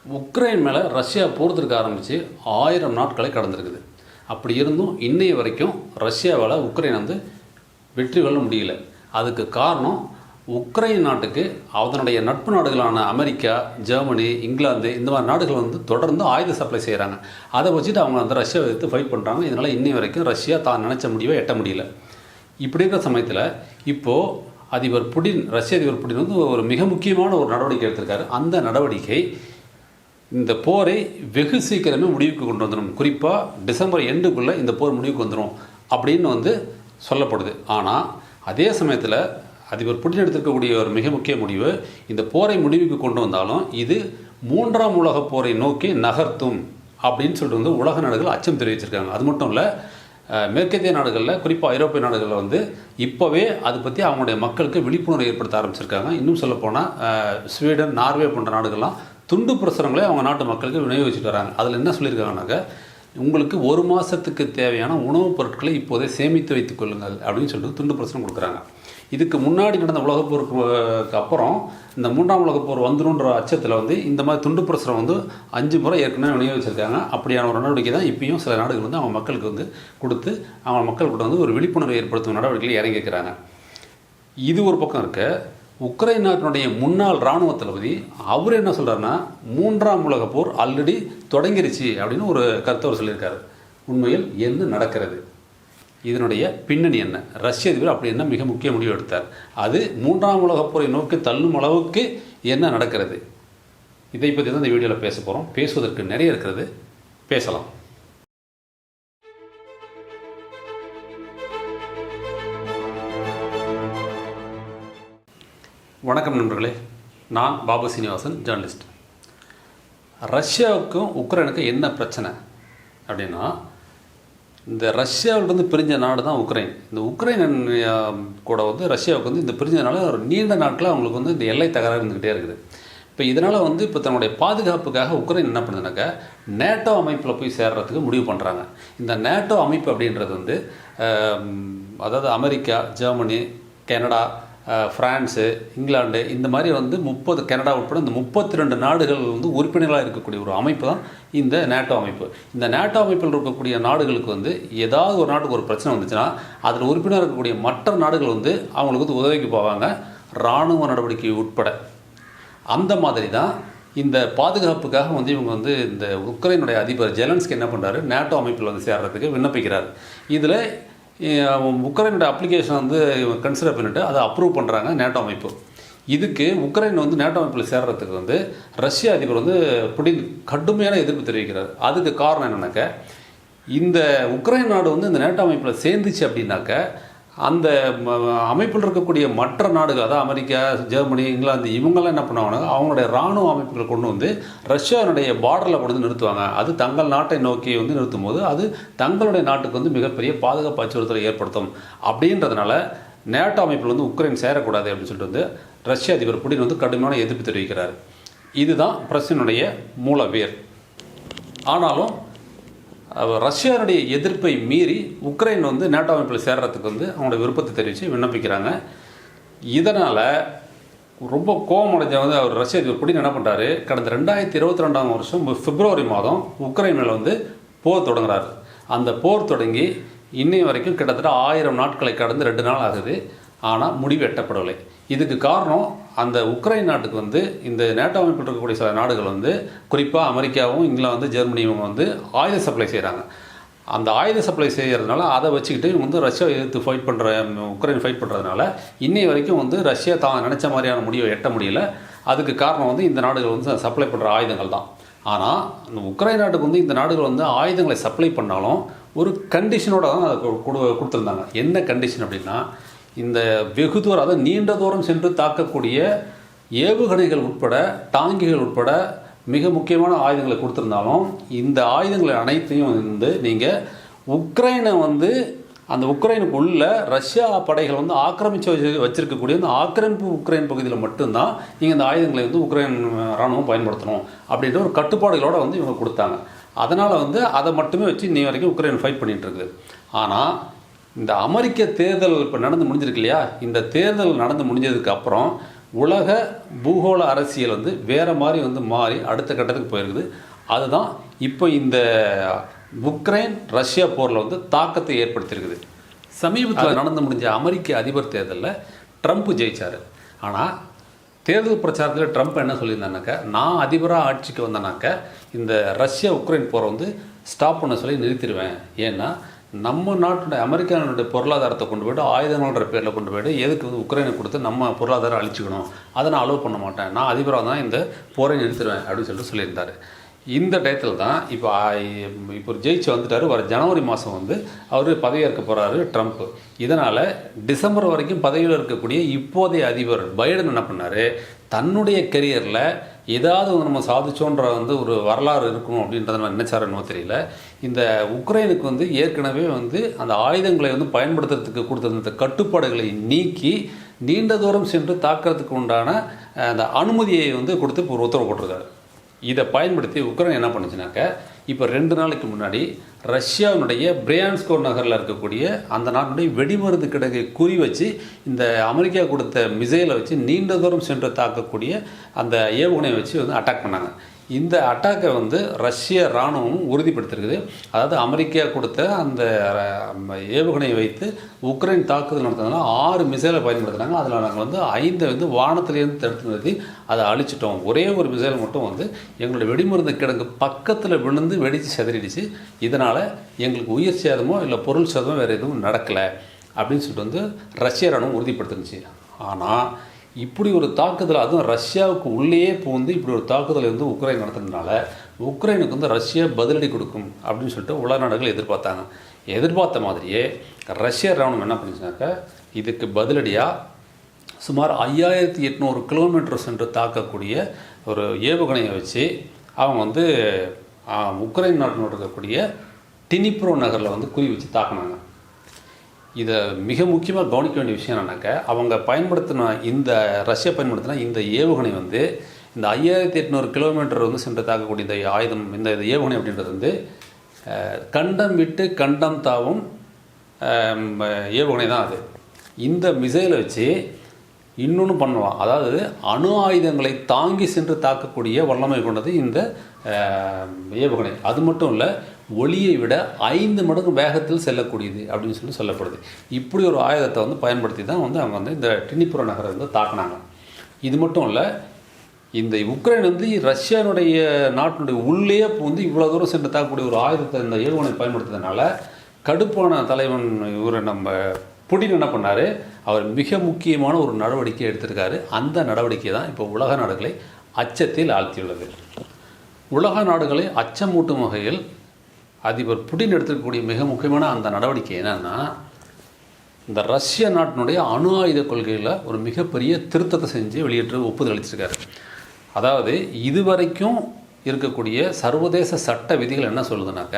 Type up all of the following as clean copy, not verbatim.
Ukraine மேலே Russia போகிறதுக்கு ஆரம்பித்து 1000 நாட்களை கடந்திருக்குது. அப்படி இருந்தும் இன்னைய வரைக்கும் ரஷ்யாவால் உக்ரைன் வந்து வெற்றி கொள்ள முடியல. அதுக்கு காரணம் உக்ரைன் நாட்டுக்கு அதனுடைய நட்பு நாடுகளான அமெரிக்கா, ஜெர்மனி, இங்கிலாந்து இந்த மாதிரி நாடுகள் வந்து தொடர்ந்து ஆயுத சப்ளை செய்கிறாங்க. அதை வச்சுட்டு அவங்க அந்த ரஷ்யாவை எடுத்து ஃபைட் பண்ணுறாங்க. இதனால் இன்னை வரைக்கும் ரஷ்யா தான் நினச்ச முடிவை எட்ட முடியல. இப்படி இருக்கிற சமயத்தில் இப்போது அதிபர் புடின், ரஷ்ய அதிபர் புடின் வந்து ஒரு மிக முக்கியமான ஒரு நடவடிக்கை எடுத்திருக்காரு. அந்த நடவடிக்கை இந்த போரை வெகு சீக்கிரமே முடிவுக்கு கொண்டு வந்துடும். குறிப்பாக டிசம்பர் எண்டுக்குள்ளே இந்த போர் முடிவுக்கு வந்துடும் அப்படின்னு வந்து சொல்லப்படுது. ஆனால் அதே சமயத்தில் அதிபர் புடின் எடுத்திருக்கக்கூடிய ஒரு மிக முக்கிய முடிவு, இந்த போரை முடிவுக்கு கொண்டு வந்தாலும் இது 3ஆம் உலகப் போரை நோக்கி நகர்த்தும் அப்படின்னு சொல்லிட்டு வந்து உலக நாடுகள் அச்சம் தெரிவிச்சிருக்காங்க. அது மட்டும் இல்லை, மேற்கத்திய நாடுகளில் குறிப்பாக ஐரோப்பிய நாடுகளில் வந்து இப்போவே அதை பற்றி அவங்களுடைய மக்களுக்கு விழிப்புணர்வு ஏற்படுத்த ஆரம்பிச்சிருக்காங்க. இன்னும் சொல்லப்போனால் ஸ்வீடன், நார்வே போன்ற நாடுகள்லாம் துண்டு பிரசுரங்களே அவங்க நாட்டு மக்களுக்கு விநியோகிச்சுட்டு வராங்க. அதில் என்ன சொல்லியிருக்காங்கன்னாக்க, உங்களுக்கு 1 மாதத்துக்கு தேவையான உணவுப் பொருட்களை இப்போதே சேமித்து வைத்துக் கொள்ளுங்கள் அப்படின்னு சொல்லிட்டு துண்டு பிரசுரம் கொடுக்குறாங்க. இதுக்கு முன்னாடி நடந்த உலகப்போருக்கு அப்புறம் இந்த 3ஆம் உலகப்போர் வந்துடும்ன்ற அச்சத்தில் வந்து இந்த மாதிரி துண்டு பிரசுரம் வந்து 5 முறை ஏற்கனவே விநியோகிச்சிருக்காங்க. அப்படியான ஒரு நடவடிக்கை தான் இப்பயும் சில நாடுகள் வந்து அவங்க மக்களுக்கு வந்து கொடுத்து அவங்க மக்கள்கிட்ட வந்து ஒரு விழிப்புணர்வை ஏற்படுத்தும் நடவடிக்கையில் இறங்கிக்கிறாங்க. இது ஒரு பக்கம் இருக்க, உக்ரைன் நாட்டினுடைய முன்னாள் இராணுவ தளபதி அவர் என்ன சொல்கிறாருன்னா, 3ஆம் உலகப் போர் ஆல்ரெடி தொடங்கிருச்சு அப்படின்னு ஒரு கருத்தை அவர் சொல்லியிருக்காரு. உண்மையில் என்ன நடக்கிறது, இதனுடைய பின்னணி என்ன, ரஷ்ய அதிபர் அப்படி என்ன மிக முக்கிய முடிவு எடுத்தார், அது 3ஆம் உலகப் போரை நோக்கி தள்ளும் அளவுக்கு என்ன நடக்கிறது, இதை பற்றி தான் இந்த வீடியோவில் பேச போகிறோம். பேசுவதற்கு நிறைய இருக்கிறது, பேசலாம். வணக்கம் நண்பர்களே, நான் பாபு சீனிவாசன், ஜேர்னலிஸ்ட். ரஷ்யாவுக்கும் உக்ரைனுக்கும் என்ன பிரச்சனை அப்படின்னா, இந்த ரஷ்யாவிலிருந்து பிரிஞ்ச நாடு தான் உக்ரைன். இந்த உக்ரைன் கூட வந்து ரஷ்யாவுக்கு வந்து இந்த பிரிஞ்சதுனால ஒரு நீண்ட நாட்களாக அவங்களுக்கு வந்து இந்த எல்லை தகராறு இருந்துக்கிட்டே இருக்குது. இப்போ இதனால் வந்து இப்போ தன்னுடைய பாதுகாப்புக்காக உக்ரைன் என்ன பண்ணுதுனாக்கா, நேட்டோ அமைப்பில் போய் சேர்றதுக்கு முடிவு பண்ணுறாங்க. இந்த நேட்டோ அமைப்பு அப்படின்றது வந்து அதாவது America, Germany, Canada, France, England இந்த மாதிரி வந்து 30, கனடா உட்பட இந்த 32 நாடுகள் வந்து உறுப்பினர்களாக இருக்கக்கூடிய ஒரு அமைப்பு தான் இந்த நேட்டோ அமைப்பு. இந்த நேட்டோ அமைப்பில் இருக்கக்கூடிய நாடுகளுக்கு வந்து ஏதாவது ஒரு நாட்டுக்கு ஒரு பிரச்சனை வந்துச்சுன்னா அதில் உறுப்பினர் இருக்கக்கூடிய மற்ற நாடுகள் வந்து அவங்களுக்கு வந்து உதவிக்கு போவாங்க, இராணுவ நடவடிக்கை உட்பட. அந்த மாதிரி தான் இந்த பாதுகாப்புக்காக வந்து இவங்க வந்து இந்த உக்ரைனுடைய அதிபர் ஜெலன்ஸ்கி என்ன பண்ணுறாரு, நேட்டோ அமைப்பில் வந்து சேர்றதுக்கு விண்ணப்பிக்கிறார். இதில் உக்ரைனோட அப்ளிகேஷன் வந்து கன்சிடர் பண்ணிவிட்டு அதை அப்ரூவ் பண்ணுறாங்க நேட்டோ அமைப்பு. இதுக்கு உக்ரைன் வந்து நேட்டோ அமைப்பில் சேர்றதுக்கு வந்து ரஷ்ய அதிபர் வந்து புடின் கடுமையான எதிர்ப்பு தெரிவிக்கிறார். அதுக்கு காரணம் என்னன்னாக்க, இந்த உக்ரைன் நாடு வந்து இந்த நேட்டோ அமைப்பில் சேர்ந்துச்சு அப்படின்னாக்க அந்த அமைப்பில் இருக்கக்கூடிய மற்ற நாடுகள், அதாவது அமெரிக்கா, ஜெர்மனி, இங்கிலாந்து இவங்கெல்லாம் என்ன பண்ணுவாங்கன்னா அவங்களுடைய இராணுவ அமைப்புகளை கொண்டு வந்து ரஷ்யாவுடைய பார்டரில் கொண்டு வந்து நிறுத்துவாங்க. அது தங்கள் நாட்டை நோக்கி வந்து நிறுத்தும் போது அது தங்களுடைய நாட்டுக்கு வந்து மிகப்பெரிய பாதுகாப்பு அச்சுறுத்தலை ஏற்படுத்தும். அப்படின்றதுனால நேட்டோ அமைப்பில் வந்து உக்ரைன் சேரக்கூடாது அப்படின்னு சொல்லிட்டு வந்து ரஷ்ய அதிபர் புடின் வந்து கடுமையான எதிர்ப்பு தெரிவிக்கிறார். இதுதான் பிரச்சனையுடைய மூல வேர். ஆனாலும் ரஷ்யாவுடைய எதிர்ப்பை மீறி உக்ரைன் வந்து நேட்டோ அமைப்பில் சேர்றதுக்கு வந்து அவங்களோட விருப்பத்தை தெரிவித்து விண்ணப்பிக்கிறாங்க. இதனால் ரொம்ப கோபமடைஞ்ச வந்து அவர் ரஷ்ய அதிபர் புடின் என்ன பண்ணுறாரு, கடந்த 2022ஆம் வருஷம் பிப்ரவரி மாதம் உக்ரைன் மேலே வந்து போர் தொடங்குறாரு. அந்த போர் தொடங்கி இன்னை வரைக்கும் கிட்டத்தட்ட 1000 நாட்களை கடந்து 2 நாள் ஆகுது. ஆனால் முடிவு எட்டப்படவில்லை. இதுக்கு காரணம் அந்த உக்ரைன் நாட்டுக்கு வந்து இந்த நேட்டோ அமைப்பில் இருக்கக்கூடிய சில நாடுகள் வந்து குறிப்பாக அமெரிக்காவும், இங்கிலாந்து, ஜெர்மனி இவங்க வந்து ஆயுத சப்ளை செய்கிறாங்க. அந்த ஆயுத சப்ளை செய்கிறதுனால அதை வச்சுக்கிட்டு இவங்க வந்து ரஷ்யாவை எதிர்த்து ஃபைட் பண்ணுற உக்ரைன் ஃபைட் பண்ணுறதுனால இன்னை வரைக்கும் வந்து ரஷ்யா தான் நினச்ச மாதிரியான முடிவை எட்ட முடியல. அதுக்கு காரணம் வந்து இந்த நாடுகள் வந்து சப்ளை பண்ணுற ஆயுதங்கள் தான். ஆனால் இந்த உக்ரைன் நாட்டுக்கு வந்து இந்த நாடுகள் வந்து ஆயுதங்களை சப்ளை பண்ணாலும் ஒரு கண்டிஷனோட தான் அதை கொடுத்துருந்தாங்க. என்ன கண்டிஷன் அப்படின்னா, இந்த வெகு தூரம், அதாவது நீண்ட தூரம் சென்று தாக்கக்கூடிய ஏவுகணைகள் உட்பட, டாங்கிகள் உட்பட மிக முக்கியமான ஆயுதங்களை கொடுத்துருந்தாலும் இந்த ஆயுதங்களை அனைத்தையும் வந்து நீங்கள் உக்ரைனை வந்து அந்த உக்ரைனுக்கு உள்ள ரஷ்யா படைகள் வந்து ஆக்கிரமித்து வச்சிருக்கக்கூடிய அந்த ஆக்கிரமிப்பு உக்ரைன் பகுதியில் மட்டும்தான் நீங்கள் இந்த ஆயுதங்களை வந்து உக்ரைன் இராணுவம் பயன்படுத்தணும் அப்படின்ற ஒரு கட்டுப்பாடுகளோடு வந்து இவங்க கொடுத்தாங்க. அதனால் வந்து அதை மட்டுமே வச்சு இன்னை வரைக்கும் உக்ரைன் ஃபைட் பண்ணிகிட்டு இருக்குது. ஆனால் இந்த அமெரிக்க தேர்தல் இப்போ நடந்து முடிஞ்சிருக்கு இல்லையா, இந்த தேர்தல் நடந்து முடிஞ்சதுக்கு அப்புறம் உலக பூகோள அரசியல் வந்து வேறு மாதிரி வந்து மாறி அடுத்த கட்டத்துக்கு போயிருக்குது. அதுதான் இப்போ இந்த உக்ரைன் ரஷ்யா போரில் வந்து தாக்கத்தை ஏற்படுத்தியிருக்குது. சமீபத்தில் நடந்து முடிஞ்ச அமெரிக்க அதிபர் தேர்தலில் ட்ரம்ப் ஜெயிச்சார். ஆனால் தேர்தல் பிரச்சாரத்தில் ட்ரம்ப் என்ன சொல்லியிருந்தானாக்கா, நான் அதிபராக ஆட்சிக்கு வந்தேனாக்க இந்த ரஷ்யா உக்ரைன் போரை வந்து ஸ்டாப் பண்ண சொல்லி நிறுத்திடுவேன். ஏன்னா நம்ம நாட்டுடைய அமெரிக்கானுடைய பொருளாதாரத்தை கொண்டு போய்ட்டு ஆயுதங்கள்ன்ற பேரில் கொண்டு போய்ட்டு எதுக்கு வந்து உக்ரைனை கொடுத்து நம்ம பொருளாதாரம் அழிச்சிக்கணும், அதை நான் அலோவ் பண்ண மாட்டேன், நான் அதிபராக தான் இந்த போரை நிறுத்திடுவேன் அப்படின்னு சொல்லிட்டு சொல்லியிருந்தார். இந்த டயத்தில் தான் இப்போ ஜெயிச்சு வந்துட்டார். வர ஜனவரி மாதம் வந்து அவர் பதவியேற்க போகிறாரு ட்ரம்ப். இதனால் டிசம்பர் வரைக்கும் பதவியில் இருக்கக்கூடிய இப்போதைய அதிபர் பைடன் என்ன பண்ணார், தன்னுடைய கெரியரில் ஏதாவது நம்ம சாதிச்சோன்ற வந்து ஒரு வரலாறு இருக்கணும் அப்படின்றத நம்ம நினைச்சாருன்னு தெரியல. இந்த உக்ரைனுக்கு வந்து ஏற்கனவே வந்து அந்த ஆயுதங்களை வந்து பயன்படுத்துறதுக்கு கொடுத்த கட்டுப்பாடுகளை நீக்கி நீண்ட தூரம் சென்று தாக்கிறதுக்கு உண்டான அந்த அனுமதியை வந்து கொடுத்து ஒரு உத்தரவு போட்டிருக்காரு. இதை பயன்படுத்தி உக்ரைன் என்ன பண்ணுச்சுனாக்க, இப்போ 2 நாளைக்கு முன்னாடி ரஷ்யாவுடைய பிரியான்ஸ்கோ நகரில் இருக்கக்கூடிய அந்த நாட்டுடைய வெடிமருந்து கிடங்கை குறி வச்சு இந்த அமெரிக்கா கொடுத்த மிசைலை வச்சு நீண்ட தூரம் சென்று தாக்கக்கூடிய அந்த ஏவுகணையை வச்சு வந்து அட்டாக் பண்ணாங்க. இந்த அட்டாக்கை வந்து ரஷ்ய இராணுவமும் உறுதிப்படுத்திருக்குது. அதாவது அமெரிக்கா கொடுத்த அந்த ஏவுகணையை வைத்து உக்ரைன் தாக்குதல் நடத்தினால 6 மிசைலை பயன்படுத்தினாங்க. அதில் நாங்கள் வந்து 5 வந்து வானத்திலேருந்து தடுத்து நிறுத்தி அதை அழிச்சிட்டோம். ஒரே ஒரு மிசைல் மட்டும் வந்து எங்களுடைய வெடிமருந்து கிடங்கு பக்கத்தில் விழுந்து வெடித்து செதறிடுச்சு. இதனால் எங்களுக்கு உயிர் சேதமோ இல்லை பொருள் சேதமோ வேறு எதுவும் நடக்கலை அப்படின்னு சொல்லிட்டு வந்து ரஷ்ய இராணுவம் உறுதிப்படுத்திருந்துச்சு. ஆனால் இப்படி ஒரு தாக்குதல், அதுவும் ரஷ்யாவுக்கு உள்ளேயே புகுந்து இப்படி ஒரு தாக்குதலை வந்து உக்ரைன் நடத்துறதுனால உக்ரைனுக்கு வந்து ரஷ்யா பதிலடி கொடுக்கும் அப்படின்னு சொல்லிட்டு உலக நாடுகள் எதிர்பார்த்தாங்க. எதிர்பார்த்த மாதிரியே ரஷ்ய இராணுவம் என்ன பண்ணிச்சுனாக்கா, இதுக்கு பதிலடியாக சுமார் 5800 கிலோமீட்டர் சென்று தாக்கக்கூடிய ஒரு ஏவுகணையை வச்சு அவங்க வந்து உக்ரைன் நாட்டில் இருக்கக்கூடிய டினிப்ரோ நகரில் வந்து குறி வச்சு தாக்கினாங்க. இதை மிக முக்கியமாக கவனிக்க வேண்டிய விஷயம் என்னன்னாக்கா, அவங்க ரஷ்யா பயன்படுத்தின இந்த ஏவுகணை வந்து இந்த 5800 கிலோமீட்டர் வந்து சென்று தாக்கக்கூடிய இந்த ஆயுதம், இந்த ஏவுகணை அப்படின்றது வந்து கண்டம் விட்டு கண்டம் தாவும் ஏவுகணை தான் அது. இந்த மிசைலை வச்சு இன்னொன்று பண்ணுவான், அதாவது அணு ஆயுதங்களை தாங்கி சென்று தாக்கக்கூடிய வல்லமை கொண்டது இந்த ஏவுகணை. அது மட்டும் இல்லை, ஒளியை விட 5 மடங்கு வேகத்தில் செல்லக்கூடியது அப்படின்னு சொல்லப்படுது. இப்படி ஒரு ஆயுதத்தை வந்து பயன்படுத்தி தான் வந்து அவங்க வந்து இந்த டினிப்ரோ நகரை வந்து தாக்குனாங்க. இது மட்டும் இல்லை, இந்த உக்ரைன் வந்து ரஷ்யானுடைய நாட்டினுடைய உள்ளே வந்து இவ்வளோ தூரம் சென்று தாக்கக்கூடிய ஒரு ஆயுதத்தை இந்த ஏவுகணை பயன்படுத்துறதுனால கடுப்பான தலைவன் இவர் நம்ம புடின் என்ன பண்ணார், அவர் மிக முக்கியமான ஒரு நடவடிக்கை எடுத்திருக்காரு. அந்த நடவடிக்கை தான் இப்போ உலக நாடுகளை அச்சத்தில் ஆழ்த்தியுள்ளது. உலக நாடுகளை அச்சமூட்டும் வகையில் அதிபர் புடின் எடுத்துக்கக்கூடிய மிக முக்கியமான அந்த நடவடிக்கை என்னென்னா, இந்த ரஷ்ய நாட்டினுடைய அணு ஆயுத கொள்கையில் ஒரு மிகப்பெரிய திருத்தத்தை செஞ்சு வெளியிட்டு ஒப்புதல் அளிச்சிருக்காரு. அதாவது இதுவரைக்கும் இருக்கக்கூடிய சர்வதேச சட்ட விதிகள் என்ன சொல்லுதுனாக்க,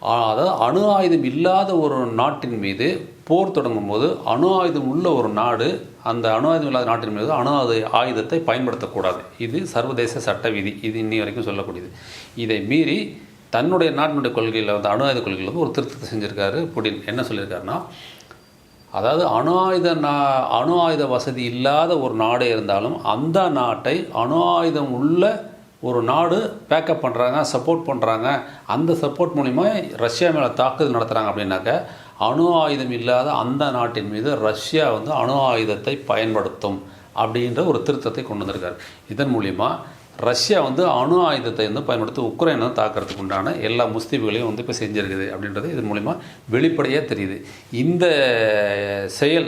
அதாவது அணு ஆயுதம் இல்லாத ஒரு நாட்டின் மீது போர் தொடங்கும் போது அணு ஆயுதம் உள்ள ஒரு நாடு அந்த அணு ஆயுதம் இல்லாத நாட்டின் மீது அணு ஆயுதத்தை பயன்படுத்தக்கூடாது. இது சர்வதேச சட்ட விதி. இது இன்னி வரைக்கும் சொல்லக்கூடியது. இதை மீறி தன்னுடைய நாட்டினுடைய கொள்கையில் வந்து அணு ஆயுத கொள்கையில் வந்து ஒரு திருத்தத்தை செஞ்சுருக்காரு புடின். என்ன சொல்லியிருக்காருன்னா, அதாவது அணு ஆயுத வசதி இல்லாத ஒரு நாடே இருந்தாலும் அந்த நாட்டை அணு ஆயுதம் உள்ள ஒரு நாடு பேக்கப் பண்ணுறாங்க, சப்போர்ட் பண்ணுறாங்க, அந்த சப்போர்ட் மூலிமா ரஷ்யா மேலே தாக்குதல் நடத்துகிறாங்க அப்படின்னாக்க அணு ஆயுதம் இல்லாத அந்த நாட்டின் மீது ரஷ்யா வந்து அணு ஆயுதத்தை பயன்படுத்தும் அப்படின்ற ஒரு திருத்தத்தை கொண்டு வந்திருக்காரு. இதன் மூலிமா ரஷ்யா வந்து அணு ஆயுதத்தை வந்து பயன்படுத்தி உக்ரைனை தாக்கிறதுக்கு உண்டான எல்லா முஸ்தீபுகளையும் வந்து இப்போ செஞ்சுருக்குது அப்படின்றது இதன் மூலிமா வெளிப்படையாக தெரியுது. இந்த செயல்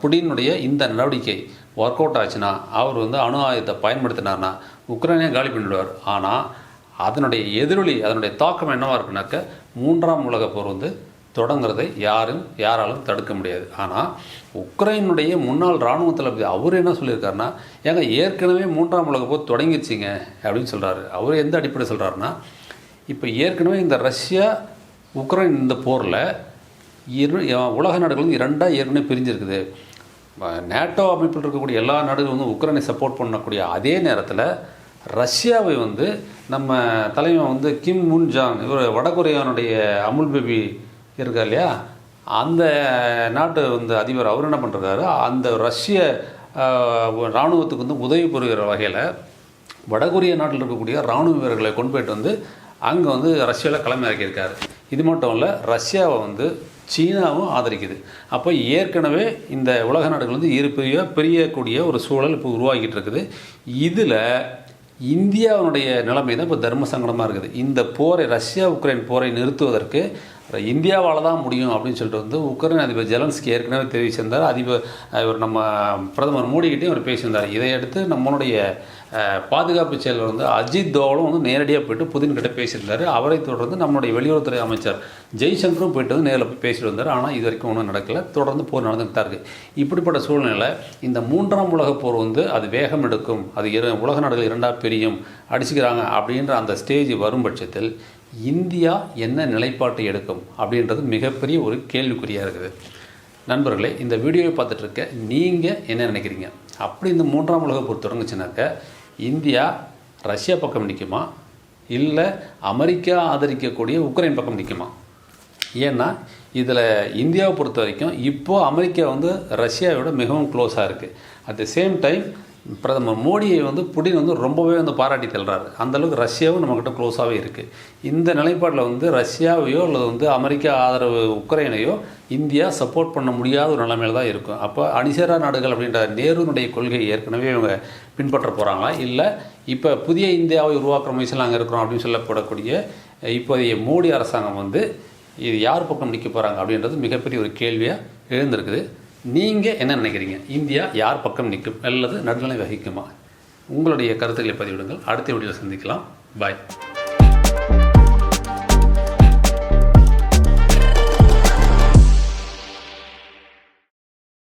புடினுடைய இந்த நடவடிக்கை ஒர்க் அவுட் ஆச்சுன்னா அவர் வந்து அணு ஆயுதத்தை பயன்படுத்தினார்னா உக்ரைனே காலி பண்ணிவிடுவார். ஆனால் அதனுடைய எதிரொலி, அதனுடைய தாக்கம் என்னவாக இருக்குனாக்க 3ஆம் உலகப் போர் வந்து தொடங்குறதை யாராலும் தடுக்க முடியாது. ஆனால் உக்ரைனுடைய முன்னாள் இராணுவ தளபதி அவர் என்ன சொல்லியிருக்காருன்னா, ஏங்க ஏற்கனவே 3ஆம் உலகப் போர் தொடங்கிடுச்சிங்க அப்படின்னு சொல்கிறாரு. அவர் எந்த அடிப்படை சொல்கிறாருன்னா, இப்போ ஏற்கனவே இந்த ரஷ்யா உக்ரைன் இந்த போரில் உலக நாடுகளும் 2ஆக ஏற்கனவே பிரிஞ்சிருக்குது. நேட்டோ அமைப்பில் இருக்கக்கூடிய எல்லா நாடுகளும் வந்து உக்ரைனை சப்போர்ட் பண்ணக்கூடிய அதே நேரத்தில் ரஷ்யாவை வந்து நம்ம தலைவன் வந்து கிம் முன் ஜாங், இவர் வடகொரியானுடைய அமுல் பேபி இருக்கார் இல்லையா, அந்த நாட்டு வந்து அதிபர் அவர் என்ன பண்ணுறாரு, அந்த ரஷ்ய இராணுவத்துக்கு வந்து உதவி புரிகிற வகையில் வடகொரிய நாட்டில் இருக்கக்கூடிய இராணுவ வீரர்களை கொண்டு போயிட்டு வந்து அங்கே வந்து ரஷ்யாவில் களம் இறக்கியிருக்காரு. இது மட்டும் இல்லை, ரஷ்யாவை வந்து சீனாவும் ஆதரிக்குது. அப்போ ஏற்கனவே இந்த உலக நாடுகள் வந்து பிரியக்கூடிய ஒரு சூழல் இப்போ உருவாகிட்டு இருக்குது. இதில் இந்தியாவுடைய நிலைமை தான் இப்போ தர்ம சங்கடமாக இருக்குது. இந்த போரை, ரஷ்யா உக்ரைன் போரை நிறுத்துவதற்கு இந்தியாவால் தான் முடியும் அப்படின்னு சொல்லிட்டு வந்து உக்ரைன் அதிபர் ஜெலன்ஸ்கி ஏற்கனவே தெரிவிச்சிருந்தார். இவர் நம்ம பிரதமர் மோடிக்கிட்டையும் அவர் பேசியிருந்தார். இதையடுத்து நம்மளுடைய பாதுகாப்பு செயலர் வந்து அஜித் தோவலும் வந்து நேரடியாக போய்ட்டு புதின்கிட்ட பேசியிருந்தார். அவரை தொடர்ந்து நம்மளுடைய வெளியுறவுத்துறை அமைச்சர் ஜெய்சங்கரும் போய்ட்டு வந்து நேரில் போய் பேசிட்டு வந்தார். ஆனால் இது வரைக்கும் ஒன்றும் நடக்கலை. தொடர்ந்து போர் நடந்துகிட்டு தான் இருக்குது. இப்படிப்பட்ட சூழ்நிலை இந்த 3ஆம் உலகப் போர் வந்து அது வேகம் எடுக்கும், அது உலக நாடுகள் இரண்டாக பிரியும், அடிச்சுக்கிறாங்க அப்படின்ற அந்த ஸ்டேஜ் வரும் பட்சத்தில் இந்தியா என்ன நிலைப்பாட்டை எடுக்கும் அப்படின்றது மிகப்பெரிய ஒரு கேள்விக்குறியாக இருக்குது. நண்பர்களே, இந்த வீடியோவை பார்த்துட்டு இருக்க நீங்கள் என்ன நினைக்கிறீங்க? அப்படி இந்த 3ஆம் உலகப் போர் தொடங்குச்சுனாக்க இந்தியா ரஷ்யா பக்கம் நிற்குமா, இல்லை அமெரிக்கா ஆதரிக்கக்கூடிய உக்ரைன் பக்கம் நிற்குமா? ஏன்னா இதில் இந்தியாவை பொறுத்த வரைக்கும் இப்போது அமெரிக்கா வந்து ரஷ்யாவோட மிகவும் க்ளோஸாக இருக்குது. அட் த சேம் டைம் பிரதமர் மோடியை வந்து புடின் வந்து ரொம்பவே வந்து பாராட்டி தள்ளுறாரு. அந்தளவுக்கு ரஷ்யாவும் நம்மக்கிட்ட க்ளோஸாகவே இருக்குது. இந்த நிலைப்பாட்டில் வந்து ரஷ்யாவையோ அல்லது வந்து அமெரிக்கா ஆதரவு உக்ரைனையோ இந்தியா சப்போர்ட் பண்ண முடியாத ஒரு நிலைமையில் தான் இருக்கும். அப்போ அணிசேரா நாடுகள் அப்படின்ற நேருனுடைய கொள்கையை ஏற்கனவே இவங்க பின்பற்ற போகிறாங்களா, இல்லை இப்போ புதிய இந்தியாவை உருவாக்குற முயற்சியில் நாங்கள் இருக்கிறோம் அப்படின்னு சொல்லப்படக்கூடிய இப்போதைய மோடி அரசாங்கம் வந்து இது யார் பக்கம் நிற்க போகிறாங்க அப்படின்றது மிகப்பெரிய ஒரு கேள்வியாக எழுந்திருக்குது. நீங்கள் என்ன நினைக்கிறீங்க? இந்தியா யார் பக்கம் நிற்கும் அல்லது நடுநிலை வகிக்குமா? உங்களுடைய கருத்துக்களை பதிவிடுங்கள். அடுத்த வீடியோவில் சந்திக்கலாம். பாய்.